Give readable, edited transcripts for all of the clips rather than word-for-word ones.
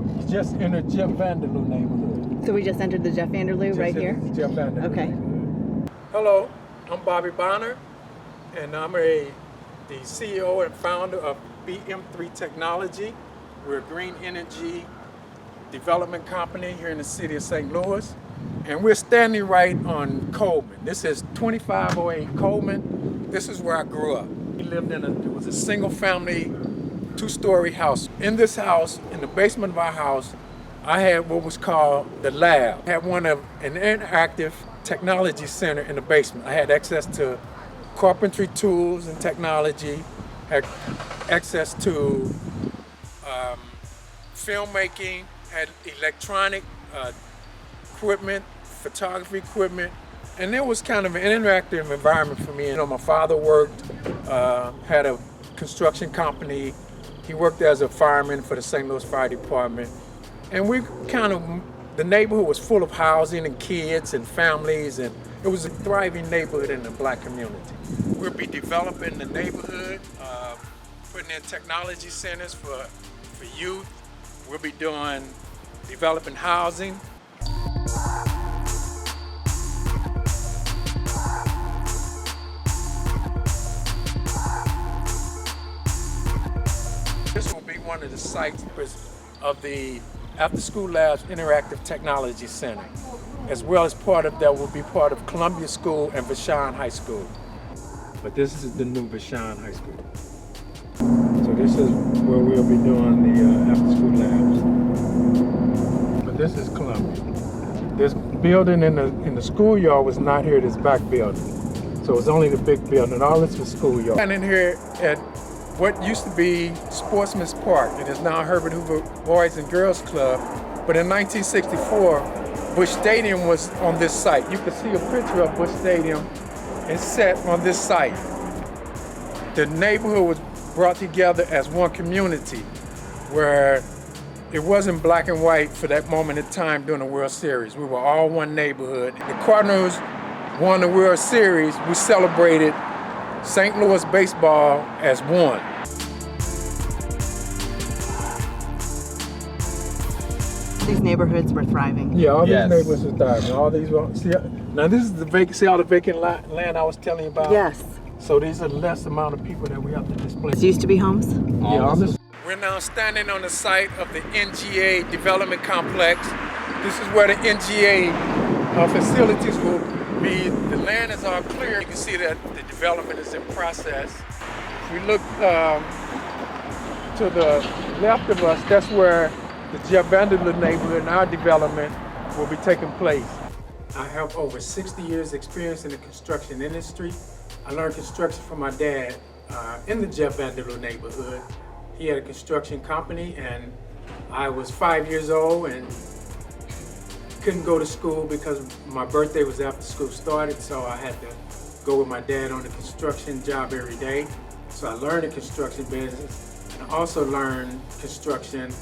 You just entered JeffVanderLou Neighborhood. So we just entered the JeffVanderLou right here? JeffVanderLou. Okay. Hello, I'm Bobby Bonner, and I'm the CEO and founder of BM3Technology. We're a green energy development company here in the city of St. Louis. And we're standing right on Coleman. This is 2508 Coleman. This is where I grew up. We lived it was a single family, 2-story house. In this house, in the basement of our house, I had what was called the lab. I had an interactive technology center in the basement. I had access to carpentry tools and technology, had access to filmmaking, had electronic equipment, photography equipment, and it was kind of an interactive environment for me. You know, my father worked, had a construction company. He worked as a fireman for the St. Louis Fire Department. And the neighborhood was full of housing and kids and families, and it was a thriving neighborhood in the Black community. We'll be developing the neighborhood, putting in technology centers for youth. We'll be developing housing. This will be one of the sites of the After School Labs Interactive Technology Center, as well as that will be part of Columbia School and Vashon High School. But this is the new Vashon High School. So this is where we'll be doing the After School Labs. But this is Columbia. This building in the schoolyard was not here, this back building. So it's only the big building. All this was schoolyard. And in here at what used to be Sportsman's Park, and is now Herbert Hoover Boys and Girls Club. But in 1964, Busch Stadium was on this site. You can see a picture of Busch Stadium and set on this site. The neighborhood was brought together as one community where it wasn't black and white for that moment in time during the World Series. We were all one neighborhood. The Cardinals won the World Series. We celebrated St. Louis baseball as one. These neighborhoods were thriving. Yeah, all these neighborhoods were thriving. All these now this is the vacant. See all the vacant land I was telling you about? Yes. So these are less amount of people that we have to displace. These used to be homes? Yeah. We're now standing on the site of the NGA Development Complex. This is where the NGA facilities will be. The land is all clear. You can see that the development is in process. If we look to the left of us, that's where the JeffVanderLou Neighborhood and our development will be taking place. I have over 60 years experience in the construction industry. I learned construction from my dad in the JeffVanderLou Neighborhood. He had a construction company, and I was 5 years old and couldn't go to school because my birthday was after school started, so I had to go with my dad on the construction job every day. So I learned the construction business, and I also learned construction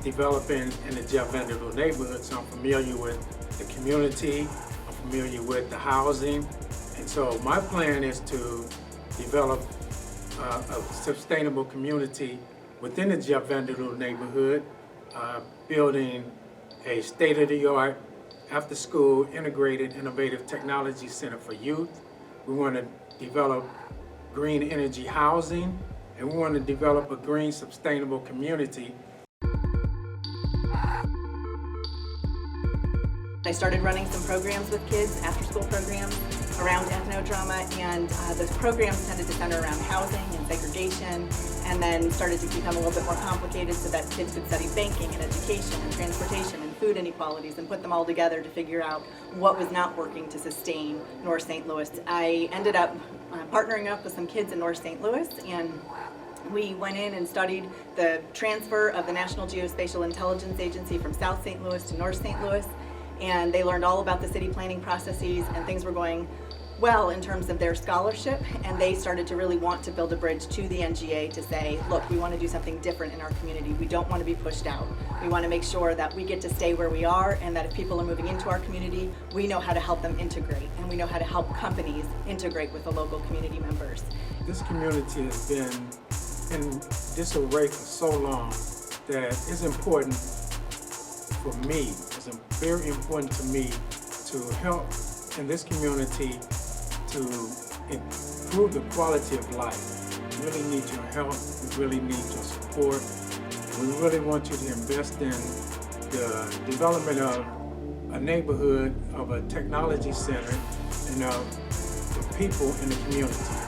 developing in the JeffVanderLou Neighborhood, so I'm familiar with the community, I'm familiar with the housing, and so my plan is to develop a sustainable community within the JeffVanderLou Neighborhood, building a state-of-the-art after-school integrated innovative technology center for youth. We want to develop green energy housing, and we want to develop a green sustainable community. I started running some programs with kids, after-school programs around ethnodrama, and those programs tended to center around housing and segregation, and then started to become a little bit more complicated so that kids could study banking and education and transportation and food inequalities and put them all together to figure out what was not working to sustain North St. Louis. I ended up partnering up with some kids in North St. Louis, and we went in and studied the transfer of the National Geospatial Intelligence Agency from South St. Louis to North St. Louis. And they learned all about the city planning processes, and things were going well in terms of their scholarship, and they started to really want to build a bridge to the NGA to say, look, we want to do something different in our community. We don't want to be pushed out. We want to make sure that we get to stay where we are, and that if people are moving into our community, we know how to help them integrate, and we know how to help companies integrate with the local community members. This community has been in disarray for so long that it's important for me, it's very important to me to help in this community to improve the quality of life. We really need your help, we really need your support. We really want you to invest in the development of a neighborhood, of a technology center, and of the people in the community.